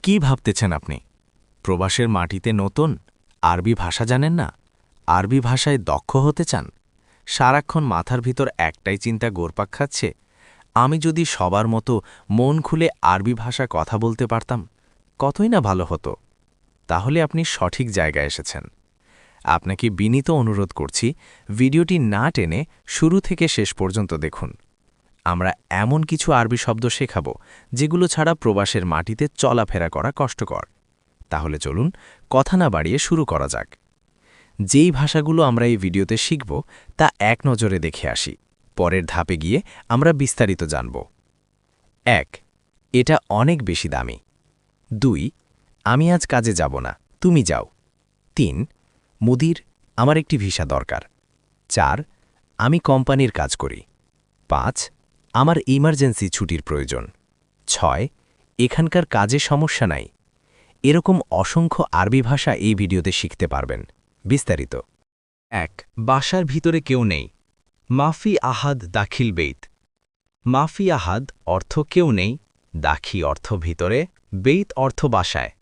কি ভাবতেছেন আপনি? প্রবাসের মাটিতে নতুন আরবি ভাষা জানেন না? আরবি ভাষায় দক্ষ হতে চান? সারাক্ষণ মাথার ভিতর একটাই চিন্তা ঘুরপাক খাচ্ছে, আমি যদি সবার মতো মন খুলে আরবি ভাষায় কথা বলতে পারতাম, কতই না ভালো হতো। তাহলে আপনি সঠিক জায়গায় এসেছেন। আপনাকে বিনীত অনুরোধ করছি, ভিডিওটি না টেনে শুরু থেকে শেষ পর্যন্ত দেখুন। আমরা এমন কিছু আরবি শব্দ শেখাব যেগুলো ছাড়া প্রবাসের মাটিতে চলাফেরা করা কষ্টকর। তাহলে চলুন কথা না বাড়িয়ে শুরু করা যাক। যেই ভাষাগুলো আমরা এই ভিডিওতে শিখব তা এক নজরে দেখে আসি, পরের ধাপে গিয়ে আমরা বিস্তারিত জানব। ১. এটা অনেক বেশি দামি। ২. আমি আজ কাজে যাব না, তুমি যাও। ৩. মুদির, আমার একটি ভিসা দরকার। ৪. আমি কোম্পানির কাজ করি। ৫. আমার ইমার্জেন্সি ছুটির প্রয়োজন। ৬. এখানকার কাজে সমস্যা নাই। এরকম অসংখ্য আরবি ভাষা এই ভিডিওতে শিখতে পারবেন। বিস্তারিত। ১. বাসার ভিতরে কেউ নেই। মাফি আহাদ দাখিল বেইত। মাফি আহাদ অর্থ কেউ নেই, দাখি অর্থ ভিতরে, বেইত অর্থ বাসায়।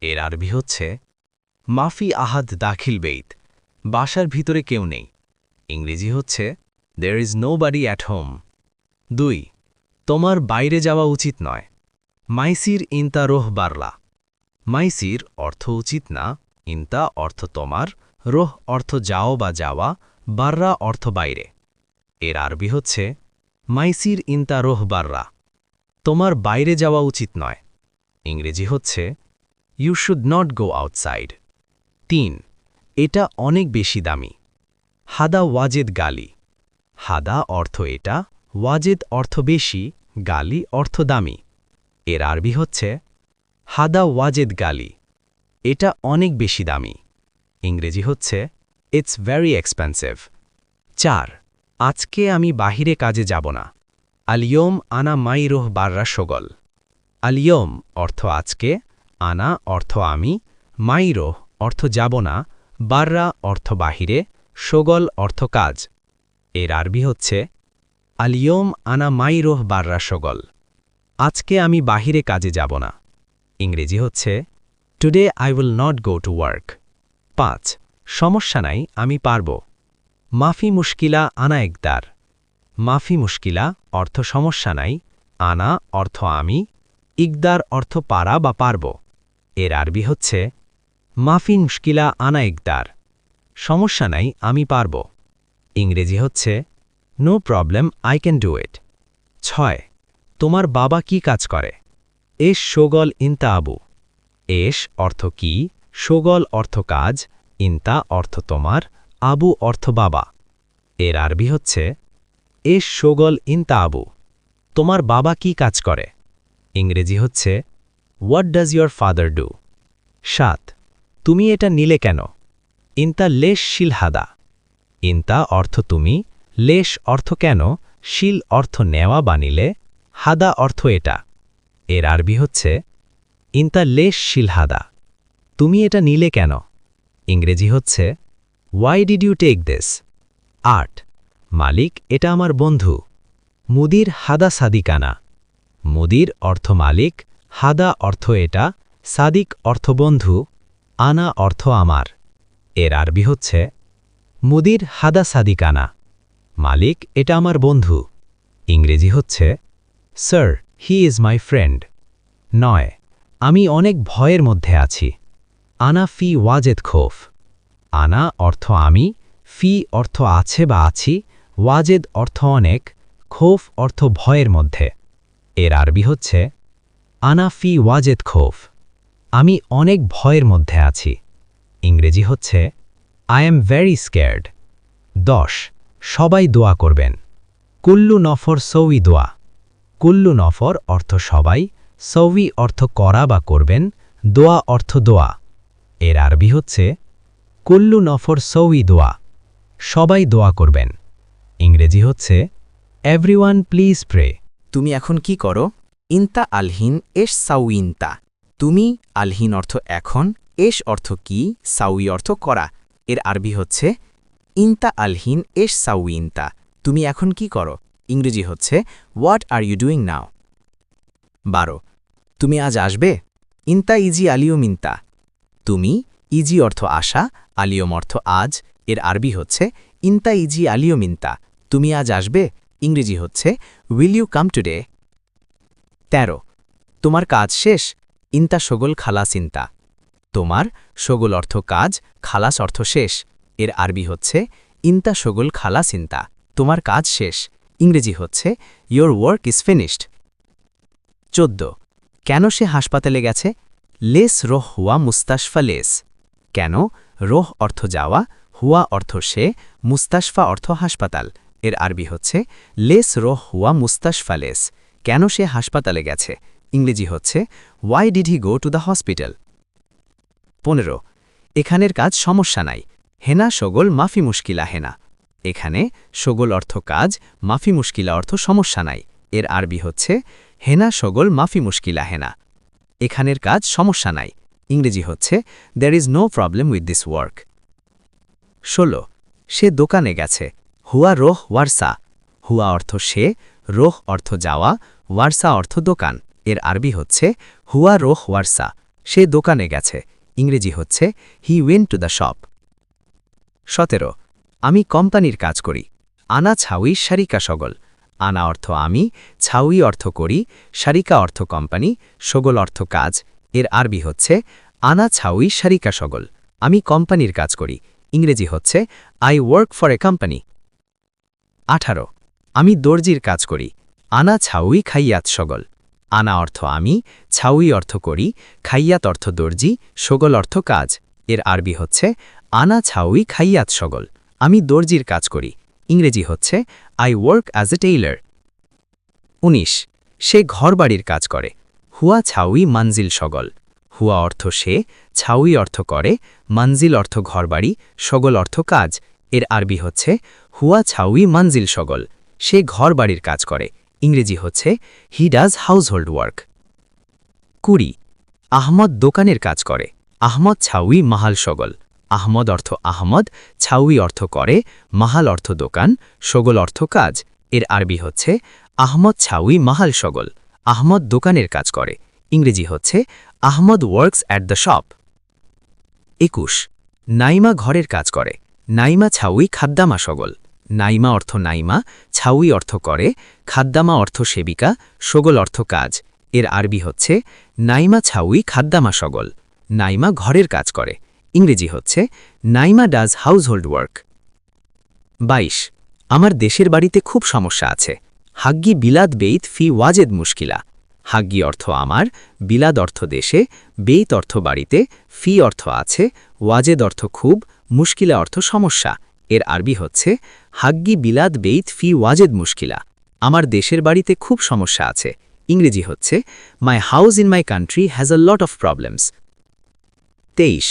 এর আরবি হচ্ছে মাফি আহাদ দাখিল বেইত, বাসার ভিতরে কেউ নেই। ইংরেজি হচ্ছে there is nobody at home। ২. তোমার বাইরে যাওয়া উচিত নয়। মাইসির ইনতা রোহ বারলা। মাইসির অর্থ উচিত না, ইনতা অর্থ তোমার, রোহ অর্থ যাও বা যাওয়া, বাররা অর্থ বাইরে। এর আরবি হচ্ছে মাইসির ইনতা রোহ বাররা, তোমার বাইরে যাওয়া উচিত নয়। ইংরেজি হচ্ছে you should not go outside. ৩. এটা অনেক বেশি দামি। হাদা ওয়াজেদ গালি। হাদা অর্থ এটা, ওয়াজেদ অর্থ বেশি, গালি অর্থ দামি। এর আরবি হচ্ছে হাদা ওয়াজেদ গালি, এটা অনেক বেশি দামি। ইংরেজি হচ্ছে ইটস ভেরি এক্সপেন্সিভ। ৪. আজকে আমি বাহিরে কাজে যাব না। আলিয়ম আনা মাইরোহ বাররা শগল। আলিয়ম অর্থ আজকে, আনা অর্থ আমি, মাইরোহ অর্থ যাব না, বাররা অর্থ বাহিরে, শগল অর্থ কাজ। এর আরবি হচ্ছে আলিয়ম আনা মাইরোহ বাররা শগল, আজকে আমি বাহিরে কাজে যাব না। ইংরেজি হচ্ছে today I will not go to work. ৫. সমস্যা নাই, আমি পারব। মাফি মুশকিলা আনা একদার। মাফি মুশকিলা অর্থ সমস্যা নাই, আনা অর্থ আমি, ইকদার অর্থ পারা বা পারব। এর আরবি হচ্ছে মাফি মুশকিলা আনা একদার, সমস্যা নাই, আমি পারব। ইংরেজি হচ্ছে no problem, I can do it. ৬. তোমার বাবা কি কাজ করে। এস শোগল ইনতা আবু। এস অর্থ কি, শোগল অর্থ কাজ, ইনতা অর্থ তোমার, আবু অর্থ বাবা। এর আরবি হচ্ছে এস শোগল ইনতা আবু, তোমার বাবা কি কাজ করে। ইংরেজি হচ্ছে what does your father do. ৭. তুমি এটা নিলে কেন। ইনতা লেশ শিল হাদা। ইনতা অর্থ তুমি, লেশ অর্থ কেন, শিল অর্থ নেওয়া বা নিলে, হাদা অর্থ এটা। এর আরবি হচ্ছে ইনতা লেশ শিল হাদা, তুমি এটা নিলে কেন। ইংরেজি হচ্ছে why did you take this. ৮. মালিক এটা আমার বন্ধু। মুদির হাদা সাদিকানা। মুদির অর্থ মালিক, হাদা অর্থ এটা, সাদিক অর্থ বন্ধু, আনা অর্থ আমার। এর আরবি হচ্ছে মুদির হাদা সাদিকানা, মালিক এটা আমার বন্ধু। ইংরেজি হচ্ছে sir he is my friend. ৯. আমি অনেক ভয়ের মধ্যে আছি। আনা ফি ওয়াজেদ খোফ। আনা অর্থ আমি, ফি অর্থ আছে বা আছি, ওয়াজেদ অর্থ অনেক, খোফ অর্থ ভয়ের মধ্যে। এর আরবি হচ্ছে আনা ফি ওয়াজেদ খোফ, আমি অনেক ভয়ের মধ্যে আছি। ইংরেজি হচ্ছে আই এম ভেরি স্কেয়ার্ড। ১০. সবাই দোয়া করবেন। কুল্লু নফর সৌই দোয়া। কুল্লু নফর অর্থ সবাই, সৌই অর্থ করা বা করবেন, দোয়া অর্থ দোয়া। এর আরবি হচ্ছে কুল্লু নফর সৌই দোয়া, সবাই দোয়া করবেন। ইংরেজি হচ্ছে এভরিওয়ান প্লিজ প্রে। তুমি এখন কি করো। ইনতা আলহিন এশ সাউইনতা। তুমি আলহিন অর্থ এখন, এশ অর্থ কি, সাউই অর্থ করা। এর আরবি হচ্ছে ইনতা আলহিন এশ সাউইনতা, তুমি এখন কি করো। ইংরেজি হচ্ছে what are you doing now. ১২. তুমি আজ আসবে। ইন্তা ইজি আলিয়ম ইন্তা। তুমি, ইজি অর্থ আশা, আলিয়ম অর্থ আজ, এর আরবি হচ্ছে ইন্তা ইজি আলিয়ম ইন্তা। তুমি আজ আসবে, ইংরেজি হচ্ছে উইল ইউ কাম টুডে। ১৩ তোমার কাজ শেষ, ইন্তা শগল খালাস ইন্তা। তোমার, শগল অর্থ কাজ, খালাস অর্থ শেষ, এর আরবি হচ্ছে ইন্তা শগল খালাস ইন্তা। তোমার কাজ শেষ, ইংরেজি হচ্ছে ইয়োর ওয়ার্ক ইজ ফিনিশড। ১৪ কেন সে হাসপাতালে গেছে? লেস রোহ হুয়া মুস্তাশফা লেস। কেন, রোহ অর্থ যাওয়া, হুয়া অর্থ সে, মুস্তাশফা অর্থ হাসপাতাল, এর আরবি হচ্ছে লেস রোহ হুয়া মুস্তাশফা লেস। কেন সে হাসপাতালে গেছে, ইংরেজি হচ্ছে why did he go to the hospital. ১৫ এখানের কাজ সমস্যা নাই, হেনা শগল মাফি মুশকিলা হেনা। এখানে শগল অর্থ কাজ, মাফি মুশকিলা অর্থ সমস্যা নাই, এর আরবি হচ্ছে হেনা শগল মাফি মুশকিলা হেনা। এখানের কাজ সমস্যা নাই, ইংরেজি হচ্ছে there is no problem with this work. ১৬ সে দোকানে গেছে, হুয়া রোহ ওয়ারসা। হুয়া অর্থ সে, রোহ অর্থ যাওয়া, ওয়ারসা অর্থ দোকান, এর আরবি হচ্ছে হুয়া রোহ ওয়ারসা। সে দোকানে গেছে, ইংরেজি হচ্ছে he went to the shop. ১৭ আমি কোম্পানির কাজ করি, আনা ছাউই শারিকা সগল। আনা অর্থ আমি, ছাউই অর্থ করি, শারিকা অর্থ কোম্পানি, সগল অর্থ কাজ, এর আরবি হচ্ছে আনা ছাউই শারিকা সগল। আমি কোম্পানির কাজ করি, ইংরেজি হচ্ছে I work for a company. ১৮ আমি দর্জির কাজ করি, আনা ছাউই খাইয়াত সগল। আনা অর্থ আমি, ছাউই অর্থ করি, খাইয়াত অর্থ দর্জি, সগল অর্থ কাজ, এর আরবি হচ্ছে আনা ছাউই খাইয়াত সগল। আমি দর্জির কাজ করি, ইংরেজি হচ্ছে I work as a Taylor. ১৯ সে ঘরবাড়ির কাজ করে, হুয়া ছাউই মানজিল সগল। হুয়া অর্থ সে, ছাউই অর্থ করে, মানজিল অর্থ ঘরবাড়ি, সগল অর্থ কাজ, এর আরবি হচ্ছে হুয়া ছাউই মানজিল সগল। সে ঘরবাড়ির কাজ করে, ইংরেজি হচ্ছে he does household work. ২০ Ahmad দোকানের কাজ করে, আহমদ ছাউই মাহাল সগল। আহমদ অর্থ আহমদ, ছাউই অর্থ করে, মাহাল অর্থ দোকান, সগল অর্থ কাজ, এর আরবি হচ্ছে আহমদ ছাউই মাহাল সগল। আহমদ দোকানের কাজ করে, ইংরেজি হচ্ছে Ahmad works at the shop. ২১ Naima ঘরের কাজ করে, নাইমা ছাউই খাদ্দামা সগল। নাইমা অর্থ নাইমা, ছাউই অর্থ করে, খাদ্দামা অর্থ সেবিকা, সগল অর্থ কাজ, এর আরবি হচ্ছে নাইমা ছাউই খাদ্দামা সগল। নাইমা ঘরের কাজ করে, ইংরেজি হচ্ছে নাইমা ডাজ হাউসহোল্ড ওয়ার্ক। ২২ আমার দেশের বাড়িতে খুব সমস্যা আছে, হাগ্গি বিলাদ বেইত ফি ওয়াজেদ মুশকিলা। হাগ্গি অর্থ আমার, বিলাদ অর্থ দেশে, বেইত অর্থ বাড়িতে, ফি অর্থ আছে, ওয়াজেদ অর্থ খুব, মুশকিলা অর্থ সমস্যা, এর আরবি হচ্ছে হাগ্গি বিলাদ বেইত ফি ওয়াজেদ মুশকিলা। আমার দেশের বাড়িতে খুব সমস্যা আছে, ইংরেজি হচ্ছে my house in my country has a lot of problems. ২৩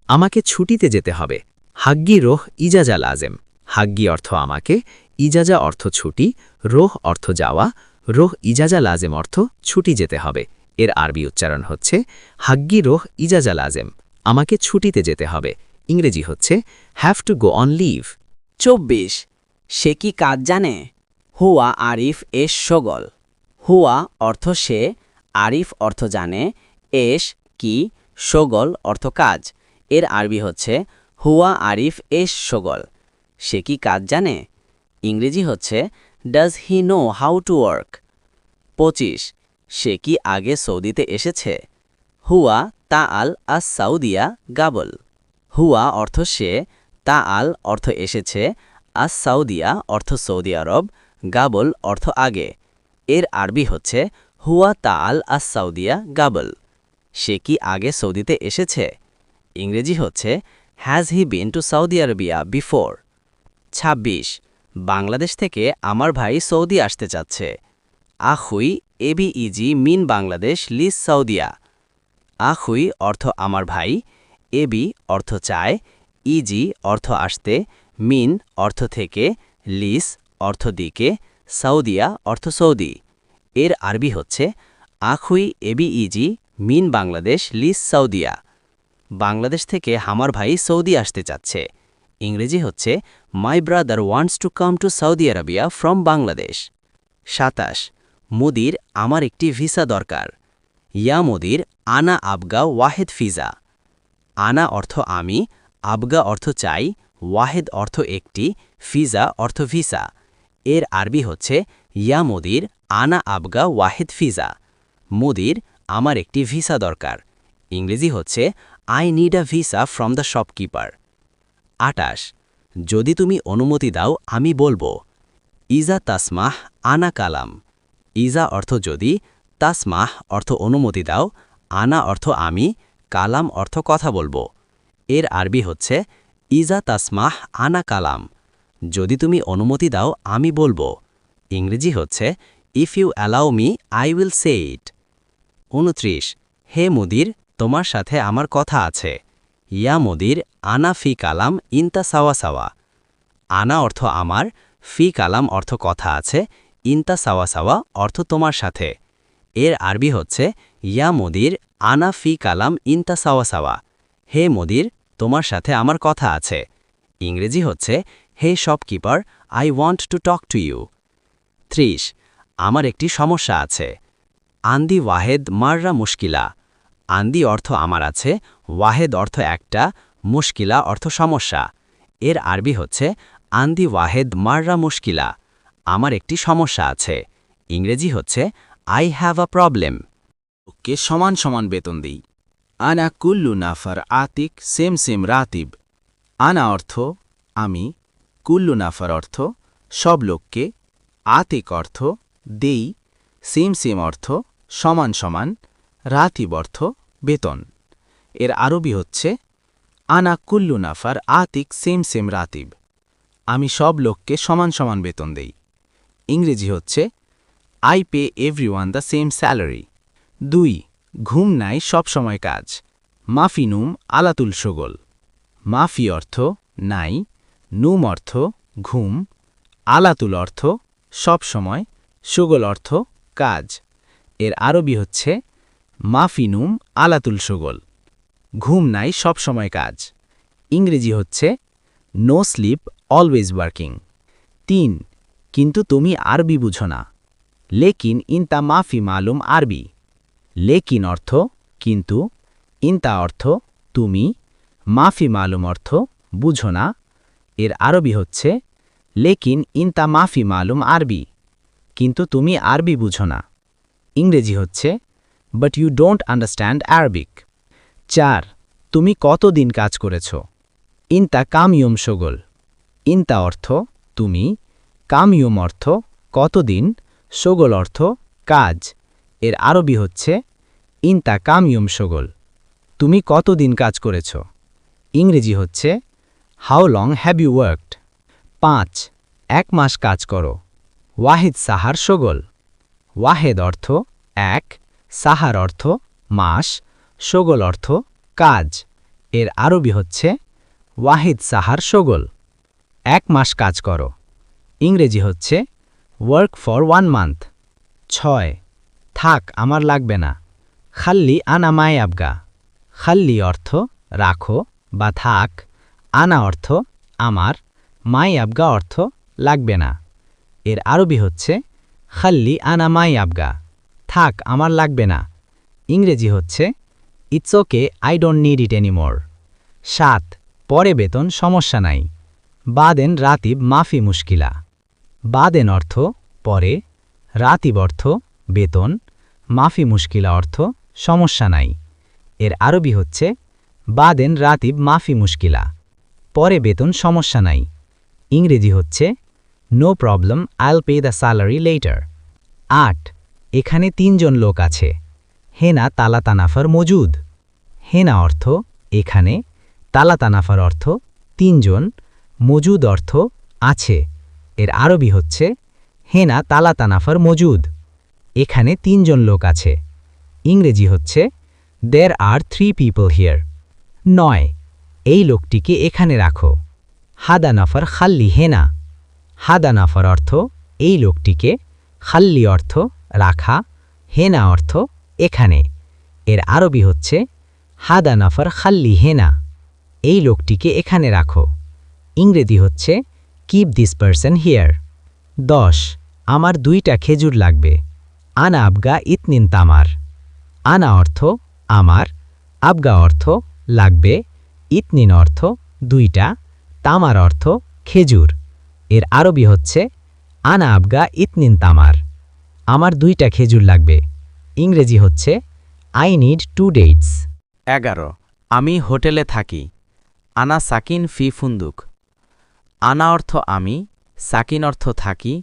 আমাকে ছুটিতে যেতে হবে, হাগ্গি রোহ ইজাজা লাজেম। হাগ্গি অর্থ আমাকে, ইজাজা অর্থ ছুটি, রোহ অর্থ যাওয়া, রোহ ইজাজা লাজেম অর্থ ছুটি যেতে হবে, এর আরবি উচ্চারণ হচ্ছে হাগ্গি রোহ ইজাজা লাজেম। আমাকে ছুটিতে যেতে হবে, ইংরেজি হচ্ছে have to go on leave. ২৪ সে কি কাজ জানে? হুয়া আরিফ এস সগল। হুয়া অর্থ সে, আরিফ অর্থ জানে, এস কি, সগল অর্থ কাজ, এর আরবি হচ্ছে হুয়া আরিফ এস সগল। সে কি কাজ জানে, ইংরেজি হচ্ছে does he know how to work. ২৫ সে কি আগে সৌদিতে এসেছে? হুয়া তা আল আস সাউদিয়া গাবল। হুয়া অর্থ সে, তা আল অর্থ এসেছে, আস সাউদিয়া অর্থ সৌদি আরব, গাবল অর্থ আগে, এর আরবি হচ্ছে হুয়া তা আল আস সাউদিয়া গাবল। সে কি আগে সৌদিতে এসেছে, ইংরেজি হচ্ছে has he been to Saudi আরবিয়া before. ২৬ Bangladesh থেকে আমার ভাই সৌদি আসতে চাচ্ছে। আখুই এবিইজি মিন বাংলাদেশ লিস সৌদিয়া। আখুই অর্থ আমার ভাই, এবি অর্থ চায়, ইজি অর্থ আসতে, মিন অর্থ থেকে, লিস অর্থ দিকে, সৌদিয়া অর্থ সৌদি, এর আরবি হচ্ছে আখুই এবিইজি মিন বাংলাদেশ লিস সৌদিয়া। বাংলাদেশ থেকে আমার ভাই সৌদি আসতে চাচ্ছে, ইংরেজি হচ্ছে my brother wants to come to Saudi Arabia from Bangladesh. ২৭ মুদির আমার একটি ভিসা দরকার। ইয়া মুদির আনা আবগা ওয়াহেদ ফিজা। আনা অর্থ আমি, আবগা অর্থ চাই, ওয়াহেদ অর্থ একটি, ফিজা অর্থ ভিসা। এর আরবি হচ্ছে ইয়া মুদির আনা আবগা ওয়াহেদ ফিজা। মুদির, আমার একটি ভিসা দরকার। ইংরেজি হচ্ছে I need a visa from the shopkeeper. ২৮ যদি তুমি অনুমতি দাও আমি বলবো। ইজা তাসমাহ আনা কালাম। ইজা অর্থ যদি, তাসমাহ অর্থ অনুমতি দাও, আনা অর্থ আমি, কালাম অর্থ কথা বলবো। এর আরবি হচ্ছে ইজা তাসমাহ আনা কালাম। যদি তুমি অনুমতি দাও আমি বলবো। ইংরেজি হচ্ছে if you allow me I will say it. ২৯ hey মুদির, তোমার সাথে আমার কথা আছে। ইয়া মুদির আনা ফি কালাম ইনতা সাওয়া সাওয়া। আনা অর্থ আমার, ফি কালাম অর্থ কথা আছে, ইনতা সাওয়া সাওয়া অর্থ তোমার সাথে। এর আরবি হচ্ছে ইয়া মুদির আনা ফি কালাম ইনতা সাওয়া সাওয়া। হে মুদির, তোমার সাথে আমার কথা আছে। ইংরেজি হচ্ছে hey shopkeeper, I want to talk to you. ৩০ আমার একটি সমস্যা আছে। আন্দি ওয়াহেদ মাররা মুশকিলা। আন্দি অর্থ আমার আছে, ওয়াহেদ অর্থ একটা, মুশকিলা অর্থ সমস্যা। এর আরবি হচ্ছে আন্দি ওয়াহেদ মাররা মুশকিলা। আমার একটি সমস্যা আছে। ইংরেজি হচ্ছে আই হ্যাভ আ প্রবলেম। কে সমান সমান বেতন দিই। আনা কুল্লু নাফার আতিক সেম সেম রাতিব। আনা অর্থ আমি, কুল্লু নাফার অর্থ সব লোককে, আতিক অর্থ দেই, সেম সেম অর্থ সমান সমান, রাতিব অর্থ বেতন। এর আরবি হচ্ছে আনা কুল্লু নাফার আতিক সেম সেম রাতিব। আমি সব লোককে সমান সমান বেতন দেই। ইংরেজি হচ্ছে I pay everyone the same salary. ২ ঘুম নাই সব সময় কাজ। মাফি নুম আলাতুল শোগল। মাফি অর্থ নাই, নুম অর্থ ঘুম, আলাতুল অর্থ সব সময়, শোগল অর্থ কাজ। এর আরবি হচ্ছে মাফি নুম আলাতুল শোগল। ঘুম নাই সব সময় কাজ। ইংরেজি হচ্ছে নো স্লিপ অলওয়েজ ওয়ার্কিং। ৩ কিন্তু তুমি আরবি বুঝো না। লেকিন ইনতা মাফি মালুম আরবি। লেকিন অর্থ কিন্তু, ইনতা অর্থ তুমি, মাফি মালুম অর্থ বুঝো না। এর আরবি হচ্ছে লেকিন ইনতা মাফি মালুম আরবি। কিন্তু তুমি আরবি বুঝো না। ইংরেজি হচ্ছে but you don't understand Arabic. ৪ তুমি কতদিন কাজ করেছ। ইনতা কামিয়ম শোগল। ইনতা অর্থ তুমি, কামিয়ম অর্থ কতদিন, শোগল অর্থ কাজ। এর আরবি হচ্ছে ইনতা কামিয়ম শোগল। তুমি কতদিন কাজ করেছ। ইংরেজি হচ্ছে how long have you worked. ৫ এক মাস কাজ করো। ওয়াহিদ সাহার শোগল। ওয়াহেদ অর্থ এক, সাহার অর্থ মাস, শোগল অর্থ কাজ। এর আরবি হচ্ছে ওয়াহিদ সাহার শোগল। এক মাস কাজ করো। ইংরেজি হচ্ছে ওয়ার্ক ফর 1 মান্থ। ৬ থাক আমার লাগবে না। খাল্লি আনা মাই আবগা। খাল্লি অর্থ রাখো বা থাক, আনা অর্থ আমার, মাই আবগা অর্থ লাগবে না। এর আরবি হচ্ছে খাল্লি আনা মাই আবগা, থাক আমার লাগবে না। ইংরেজি হচ্ছে it's okay I don't need it anymore. ৭ পরে বেতন সমস্যা নাই। বাদেন রাতিব মাফি মুশকিলা। বাদেন অর্থ পরে, রাতিব অর্থ বেতন, মাফি মুশকিলা অর্থ সমস্যা নাই। এর আরবি হচ্ছে বাদেন রাতিব মাফি মুশকিলা, পরে বেতন সমস্যা নাই। ইংরেজি হচ্ছে নো প্রবলেম আইল পে দ্য স্যালারি লেটার। ৮ এখানে ৩ জন লোক আছে। হেনা তালা তানাফার মজুদ। হেনা অর্থ এখানে, তালা তানাফার অর্থ ৩ জন, মজুদ অর্থ আছে। এর আরবি হচ্ছে হেনা তালা তানাফার মজুদ। এখানে ৩ জন লোক আছে। ইংরেজি হচ্ছে দেয়ার আর 3 পিপল হিয়ার। ৯ এই লোকটিকে এখানে রাখো। হাদা নাফার খাল্লি হেনা। হাদা নাফার অর্থ এই লোকটিকে, খাল্লি অর্থ রাখা, হেনা অর্থ এখানে। এর আরবি হচ্ছে হাদা নাফার খাল্লি হেনা, এই লোকটিকে এখানে রাখো। ইংরেজি হচ্ছে কিপ দিস পারসন হিয়ার। ১০ আমার 2টা খেজুর লাগবে। আনা আবগা ইতনিন তামার। আনা অর্থ আমার, আবগা অর্থ লাগবে, ইতনিন অর্থ দুইটা, তামার অর্থ খেজুর। এর আরবি হচ্ছে আনা আবগা ইতনিন তামার, আমার 2টা খেজুর লাগবে। ইংরেজি হচ্ছে আই নিড 2 ডেটস। 11 আমি হোটেলে থাকি আনা সাকিন ফি ফুন্দুক আনা অর্থ আমি, সাকিন অর্থ থাকি,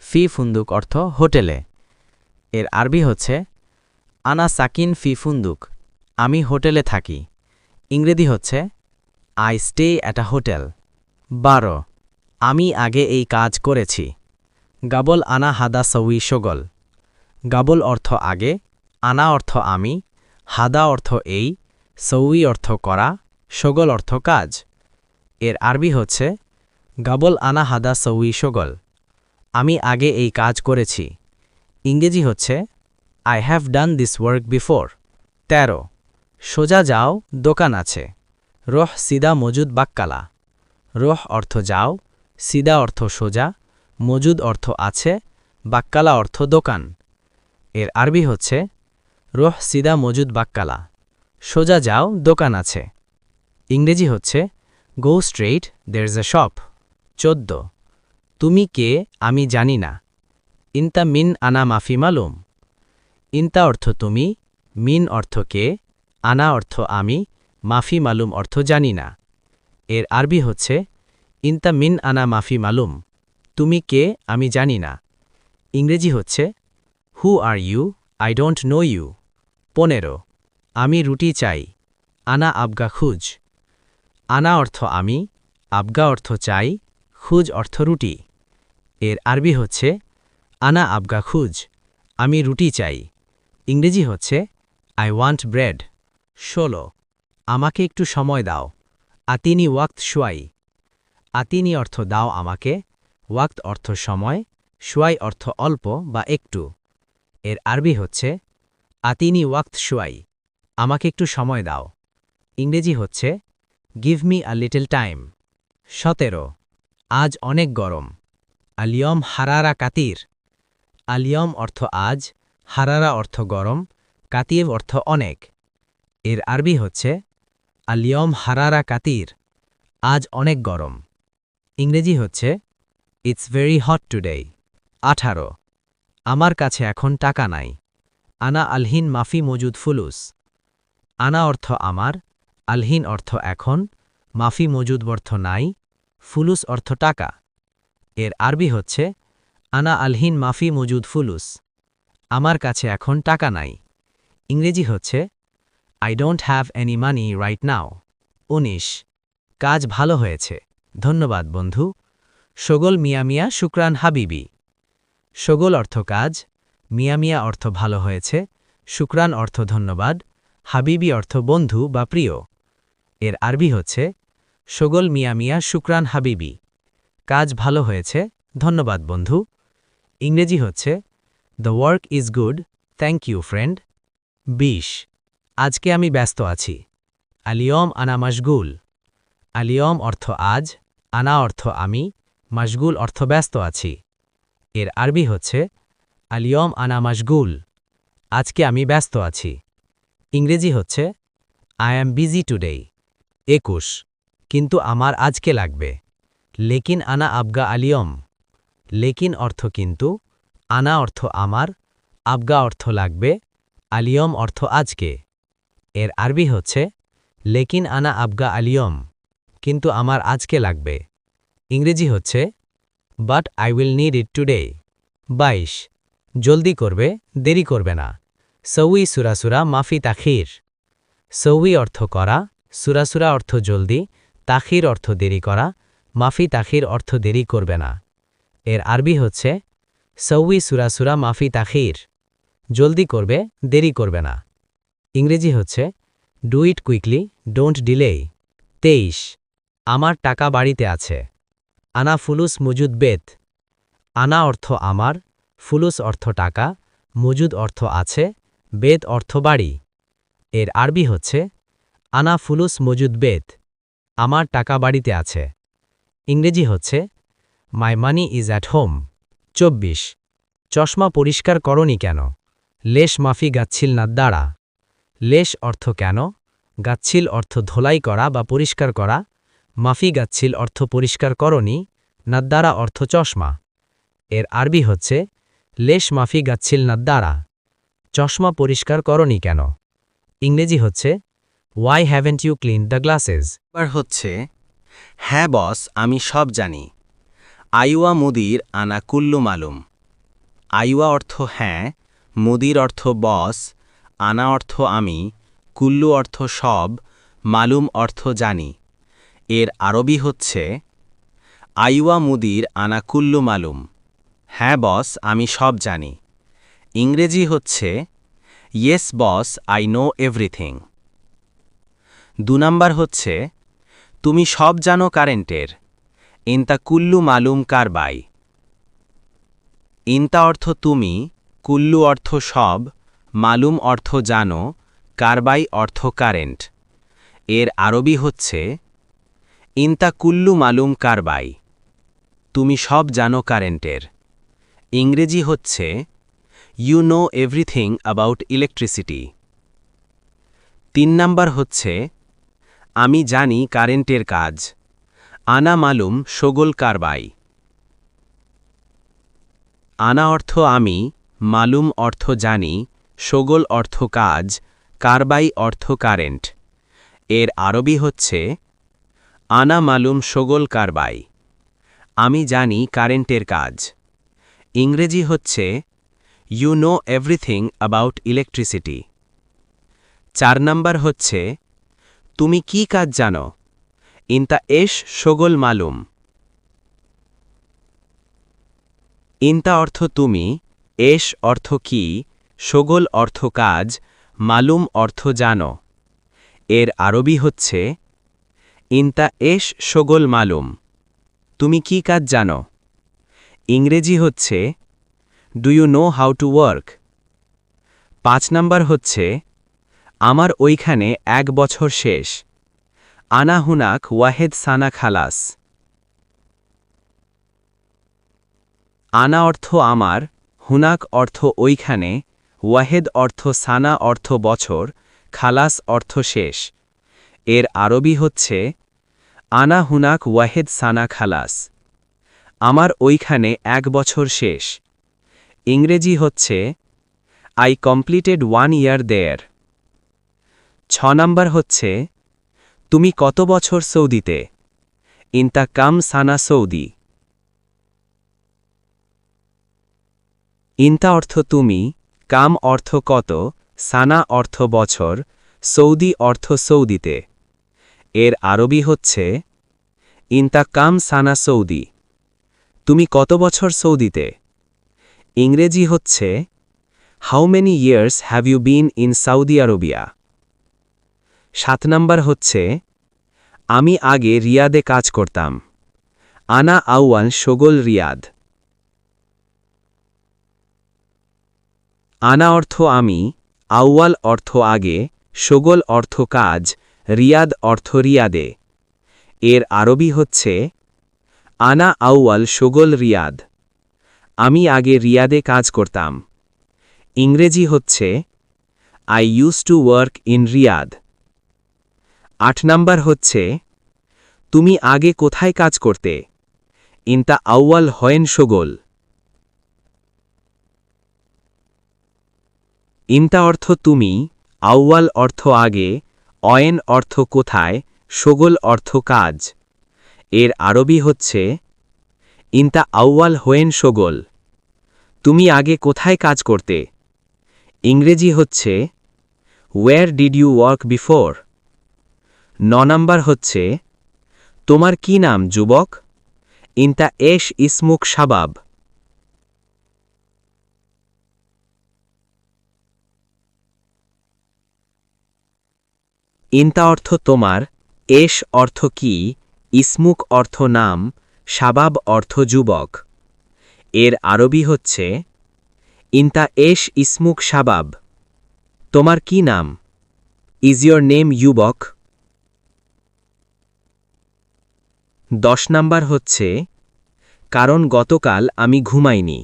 ফি ফুন্দুক অর্থ হোটেলে। এর আরবি হচ্ছে আনা সাকিন ফি ফুন্দুক আমি হোটেলে থাকি। ইংরেজি হচ্ছে I stay at a hotel. 12 আমি আগে এই কাজ করেছি গাবল আনা হাদা সউই শগল গাবল অর্থ আগে, আনা অর্থ আমি, হাদা অর্থ এই, সউই অর্থ করা, শগল অর্থ কাজ। এর আরবি হচ্ছে গাবল আনা হাদা সউই শগল আমি আগে এই কাজ করেছি। ইংরেজি হচ্ছে I have done this work before. 13 সোজা যাও দোকান আছে রোহ সিদা মজুদ বাক্কালা রোহ অর্থ যাও, সিদা অর্থ সোজা, মজুদ অর্থ আছে, বাক্কালা অর্থ দোকান। এর আরবি হচ্ছে রোহ সিদা মজুদ বাক্কালা সোজা যাও দোকান আছে। ইংরেজি হচ্ছে go straight there is a shop. 14 তুমি কে আমি জানি না ইনতা মিন আনা মাফি মালুম ইনতা অর্থ তুমি, মিন অর্থ কে, আনা অর্থ আমি, মাফি মালুম অর্থ জানি না। এর আরবি হচ্ছে ইনতা মিন আনা মাফি মালুম তুমি কে আমি জানি না। ইংরেজি হচ্ছে who are you I don't know you. 15 আমি রুটি চাই আনা আবগা খুঁজ আনা অর্থ আমি, আবগা অর্থ চাই, খুঁজ অর্থ রুটি। এর আরবি হচ্ছে আনা আবগা খুঁজ আমি রুটি চাই। ইংরেজি হচ্ছে আই ওয়ান্ট ব্রেড। 16 আমাকে একটু সময় দাও আতিনি ওয়াক্ত শুয়াই আতিনি অর্থ দাও আমাকে, ওয়াক্ত অর্থ সময়, শুয়াই অর্থ অল্প বা একটু। এর আরবি হচ্ছে আতিনি ওয়াক্ত শুয়াই আমাকে একটু সময় দাও। ইংরেজি হচ্ছে give me a little time. 17 আজ অনেক গরম আলিয়ম হারারা কাতির আলিয়ম অর্থ আজ, হারারা অর্থ গরম, কাতির অর্থ অনেক। এর আরবি হচ্ছে আলিয়ম হারারা কাতির আজ অনেক গরম। ইংরেজি হচ্ছে ইটস ভেরি হট টুডে। 18 আমার কাছে এখন টাকা নাই আনা আলহিন মাফি মজুদ ফুলুস আনা অর্থ আমার, আলহিন অর্থ এখন, মাফি মজুদ অর্থ নাই, ফুলুস অর্থ টাকা। এর আরবি হচ্ছে আনা আলহিন মাফি মজুদ ফুলুস আমার কাছে এখন টাকা নাই। ইংরেজি হচ্ছে I don't have any money right now. 19 কাজ ভালো হয়েছে ধন্যবাদ বন্ধু শগল মিয়া মিয়া শুক্রান হাবিবি শগল অর্থ কাজ, মিয়া মিয়া অর্থ ভালো হয়েছে, শুক্রান অর্থ ধন্যবাদ, হাবিবি অর্থ বন্ধু বা প্রিয়। এর আরবি হচ্ছে শগল মিয়া মিয়া শুক্রান হাবিবি কাজ ভালো হয়েছে ধন্যবাদ বন্ধু। ইংরেজি হচ্ছে the work is good thank you friend. 20 আজকে আমি ব্যস্ত আছি আলিয়ম আনা মশগুল আলিয়ম অর্থ আজ, আনা অর্থ আমি, মশগুল অর্থ ব্যস্ত আছি। এর আরবি হচ্ছে আলিয়ম আনা মশগুল আজকে আমি ব্যস্ত আছি। ইংরেজি হচ্ছে আই অ্যাম বিজি টুডে। 21 কিন্তু আমার আজকে লাগবে লেকিন আনা আবগা আলিয়ম লেকিন অর্থ কিন্তু, আনা অর্থ আমার, আবগা অর্থ লাগবে, আলিয়ম অর্থ আজকে। এর আরবি হচ্ছে লেকিন আনা আবগা আলিয়ম কিন্তু আমার আজকে লাগবে। ইংরেজি হচ্ছে but I will need it today. 22 জলদি করবে দেরি করবে না সউই সুরাসুরা মাফি তাখির সউই অর্থ করা, সুরাসুরা অর্থ জলদি, তাখির অর্থ দেরি করা, মাফি তাখির অর্থ দেরি করবে না। এর আরবি হচ্ছে সউই সুরাসুরা মাফি তাখির জলদি করবে দেরি করবে না। ইংরেজি হচ্ছে do it quickly don't delay. 23 আমার টাকা বাড়িতে আছে আনা ফুলুস মজুদ বেত আনা অর্থ আমার, ফুলুস অর্থ টাকা, মজুদ অর্থ আছে, বেত অর্থ বাড়ি। এর আরবি হচ্ছে আনা ফুলুস মজুদ বেত আমার টাকা বাড়িতে আছে। ইংরেজি হচ্ছে মাই মানি ইজ অ্যাট হোম। 24 চশমা পরিষ্কার করনি কেন লেশ মাফি গাচ্ছিল না দাঁড়া লেশ অর্থ কেন, গাচ্ছিল অর্থ ধোলাই করা বা পরিষ্কার করা, মাফি গাচ্ছিল অর্থ পরিষ্কার করনি, নাদ্দারা অর্থ চশমা। এর আরবি হচ্ছে লেশ মাফি গাচ্ছিল নাদ্দারা, চশমা পরিষ্কার করনি কেন। ইংরেজি হচ্ছে why haven't you clean the glasses. এবার হচ্ছে হ্যাঁ বস আমি সব জানি। আইওয়া মুদির আনা কুল্লু মালুম। আইওয়া অর্থ হ্যাঁ, মুদির অর্থ বস, আনা অর্থ আমি, কুল্লু অর্থ সব, মালুম অর্থ জানি। এর আরবি হচ্ছে আইওয়া মুদির আনা কুল্লু মালুম। হ্যাঁ বস আমি সব জানি। ইংরেজি হচ্ছে yes boss I know everything. 2 number হচ্ছে তুমি সব জানো কারেন্টের। ইনতা কুল্লু মালুম কারবাই। ইনতা অর্থ তুমি, কুল্লু অর্থ সব, মালুম অর্থ জানো, কারবাই অর্থ কারেন্ট। এর আরবি হচ্ছে ইনতা কুল্লু মালুম কারবাই। তুমি সব জানো কারেন্টের। ইংরেজি হচ্ছে you know everything about electricity. 3 number হচ্ছে আমি জানি কারেন্টের কাজ। আনা মালুম শোগল কারবাই। আনা অর্থ আমি, মালুম অর্থ জানি, শোগল অর্থ কাজ, কারবাই অর্থ কারেন্ট। এর আরবি হচ্ছে আনা মালুম শোগল কারবাই। আমি জানি কারেন্টের কাজ। ইংরেজি হচ্ছে you know everything about electricity. 4 number হচ্ছে তুমি কি কাজ জানো। ইনতা এশ শোগল মালুম। ইনতা অর্থ তুমি, এশ অর্থ কি, শোগল অর্থ কাজ, মালুম অর্থ জানো। এর আরবি হচ্ছে ইনতা এশ শোগল মালুম। তুমি কি কাজ জানো। ইংরেজি হচ্ছে do you know how to work. 5 number হচ্ছে আমার ওইখানে 1 বছর শেষ। আনা হুনাক ওয়াহেদ সানা খালাস। আনা অর্থ আমার, হুনাক অর্থ ওইখানে, ওয়াহেদ অর্থ সানা অর্থ বছর, খালাস অর্থ শেষ। এর আরবি হচ্ছে আনা হুনাক ওয়াহেদ সানা খালাস। আমার ওইখানে 1 বছর শেষ। ইংরেজি হচ্ছে I completed 1 year there. 6 number হচ্ছে তুমি কত বছর সৌদিতে। ইনতা কাম সানা সৌদি। ইনতা অর্থ তুমি, কাম অর্থ কত, সানা অর্থ বছর, সৌদি অর্থ সৌদিতে। এর আরবি হচ্ছে ইনতা কাম সানা সৌদি। তুমি কত বছর সৌদিতে। ইংরেজি হচ্ছে how many years have you been in Saudi Arabia. 7 number হচ্ছে আমি আগে রিয়াদে কাজ করতাম। আনা আউয়াল শোগল রিয়াদ। আনা অর্থ আমি, আউয়াল অর্থ আগে, শোগল অর্থ কাজ, রিয়াদ অর্থ রিয়াদে। এর আরবি হচ্ছে আনা আউয়াল শোগল রিয়াদ। আমি আগে রিয়াদে কাজ করতাম। ইংরেজি হচ্ছে I use to work in Riyadh. 8 number হচ্ছে তুমি আগে কোথায় কাজ করতে। ইনতা আউয়াল হয়েন শোগল। ইনতা অর্থ তুমি, আউয়াল অর্থ আগে, অয়েন অর্থ কোথায়, শোগল অর্থ কাজ। এর আরবি হচ্ছে ইনতা আউয়াল হোয়েন শোগল। তুমি আগে কোথায় কাজ করতে। ইংরেজি হচ্ছে where did you work before. 9 number হচ্ছে তোমার কি নাম যুবক। ইনতা এশ ইসমুক শাবাব। ইনতা অর্থ তোমার, এশ অর্থ কি, ইসমুক অর্থ নাম, শাবাব অর্থ যুবক। এর আরবি হচ্ছে ইনতা এশ ইসমুক শাবাব। তোমার কি নাম। ইজ ইয়োর নেম যুবক। 10 নাম্বার হচ্ছে কারণ গতকাল আমি ঘুমাইনি।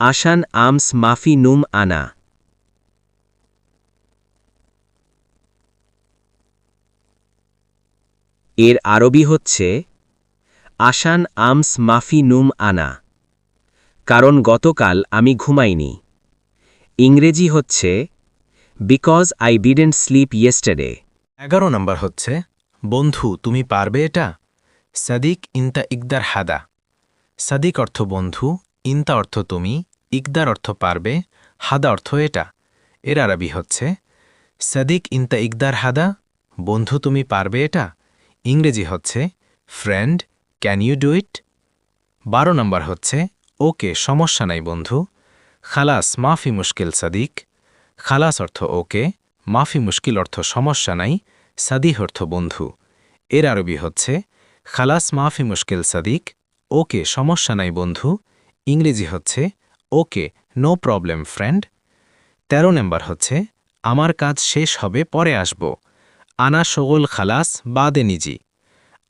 আশান আমস মাফি নুম আনা। এর আরবি হচ্ছে আশান আমস মাফি নুম আনা, কারণ গতকাল আমি ঘুমাইনি। ইংরেজি হচ্ছে because I didn't sleep yesterday. 11 number হচ্ছে বন্ধু তুমি পারবে এটা। সাদিক ইনতা ইকদার হাদা। সাদিক অর্থ বন্ধু, ইনতা অর্থ তুমি, ইকদার অর্থ পারবে, হাদা অর্থ এটা। এর আরবি হচ্ছে সাদিক ইনতা ইকদার হাদা, বন্ধু তুমি পারবে এটা। ইংরেজি হচ্ছে friend can you do it. 12 number হচ্ছে ওকে সমস্যা নাই বন্ধু। খালাস মাফি মুশকিল সাদিক। খালাস অর্থ ওকে, মাফি মুশকিল অর্থ সমস্যা নাই, সাদিক অর্থ বন্ধু। এর আরবি হচ্ছে খালাস মাফি মুশকিল সাদিক, ওকে সমস্যা নাই বন্ধু। ইংরেজি হচ্ছে ওকে নো প্রবলেম ফ্রেন্ড। 13 নম্বর হচ্ছে আমার কাজ শেষ হবে পরে আসব। আনা শগল খালাস বাদে নিজি।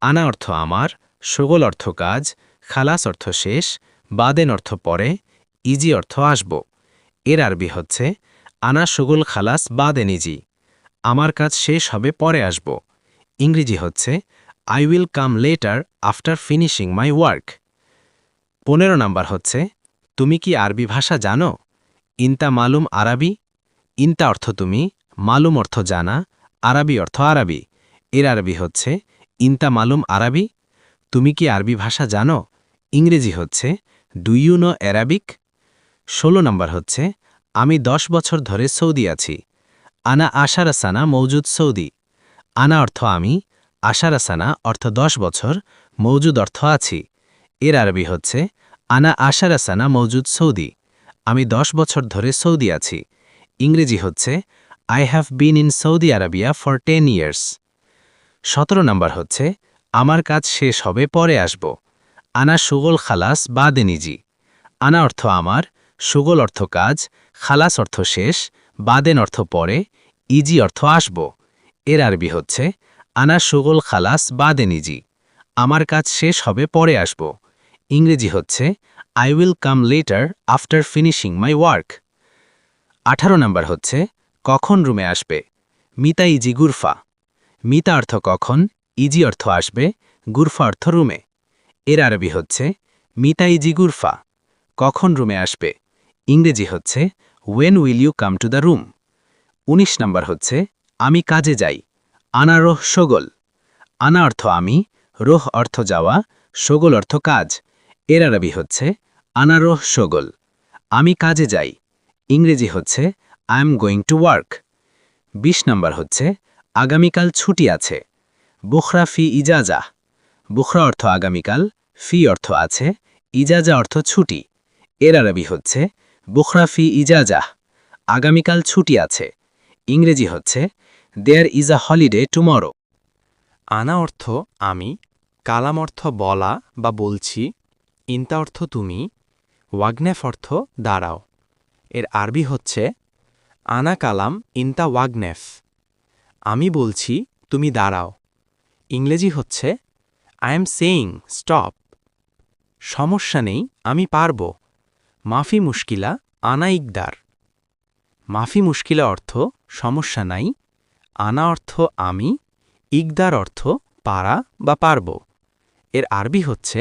আনা অর্থ আমার, শগল অর্থ কাজ, খালাস অর্থ শেষ, বাদেন অর্থ পরে, ইজি অর্থ আসব। এর আরবি হচ্ছে আনা শগল খালাস বাদে নিজি। আমার কাজ শেষ হবে পরে আসব। ইংরেজি হচ্ছে I will come later after finishing my work. 15 number হচ্ছে তুমি কি আরবি ভাষা জানো। ইনতা মালুম আরবি। ইনতা অর্থ তুমি, মালুম অর্থ জানা, আরবি অর্থ আরবি। এর আরবি হচ্ছে ইনতা মালুম আরবি। তুমি কি আরবি ভাষা জানো। ইংরেজি হচ্ছে ডু ইউ নো অ্যারাবিক। 16 নম্বর হচ্ছে আমি 10 বছর ধরে সৌদি আছি। আনা আশারাসানা মৌজুদ সৌদি। আনা অর্থ আমি, আশারাসানা অর্থ 10 বছর, মৌজুদ অর্থ আছি। এর আরবি হচ্ছে আনা আশারাসানা মৌজুদ সৌদি। আমি 10 বছর ধরে সৌদি আছি। ইংরেজি হচ্ছে I have been in Saudi আরবিয়া for 10 years. 17 নম্বর হচ্ছে আমার কাজ শেষ হবে পরে আসব। আনা সুগল খালাস বাদে নিজি। আনা অর্থ আমার, সুগল অর্থ কাজ, খালাস অর্থ শেষ, বাদেন অর্থ পরে, ইজি অর্থ আসব। এর আরবি হচ্ছে আনা সুগল খালাস বাদে নিজি। আমার কাজ শেষ হবে পরে আসব। ইংরেজি হচ্ছে I will come later after finishing my work. 18 number হচ্ছে কখন রুমে আসবে। মিতা ইজি গুরফা। মিতা অর্থ কখন, ইজি অর্থ আসবে, গুরফা অর্থ রুমে। এর আরবি হচ্ছে মিতা ইজি গুরফা, কখন রুমে আসবে। ইংরেজি হচ্ছে when will you come to the room. 19 number হচ্ছে আমি কাজে যাই। আনা রোহ সগল। আনা অর্থ আমি, রোহ অর্থ যাওয়া, সগল অর্থ কাজ। এর আরবি হচ্ছে আনা রোহ সগল, আমি কাজে যাই। ইংরেজি হচ্ছে I am going to work. 20 নম্বর হচ্ছে আগামীকাল ছুটি আছে। বুখরা ফি ইজাজা। বুখরা অর্থ আগামীকাল, ফি অর্থ আছে, ইজাজা অর্থ ছুটি। এর আরবি হচ্ছে বুখরা ফি ইজাজা, আগামীকাল ছুটি আছে। ইংরেজি হচ্ছে there is a holiday tomorrow. আনা অর্থ আমি, কালাম অর্থ বলা বা বলছি, ইনতা অর্থ তুমি, ওয়াগনেফ অর্থ দাঁড়াও। এর আরবি হচ্ছে আনা কালাম ইনতা ওয়াগনেফ, আমি বলছি তুমি দাঁড়াও। ইংরেজি হচ্ছে আই এম সেইং স্টপ। সমস্যা নেই আমি পারব। মাফি মুশকিলা আনা ইকদার। মাফি মুশকিলা অর্থ সমস্যা নাই, আনা অর্থ আমি, ইকদার অর্থ পারা বা পারব। এর আরবি হচ্ছে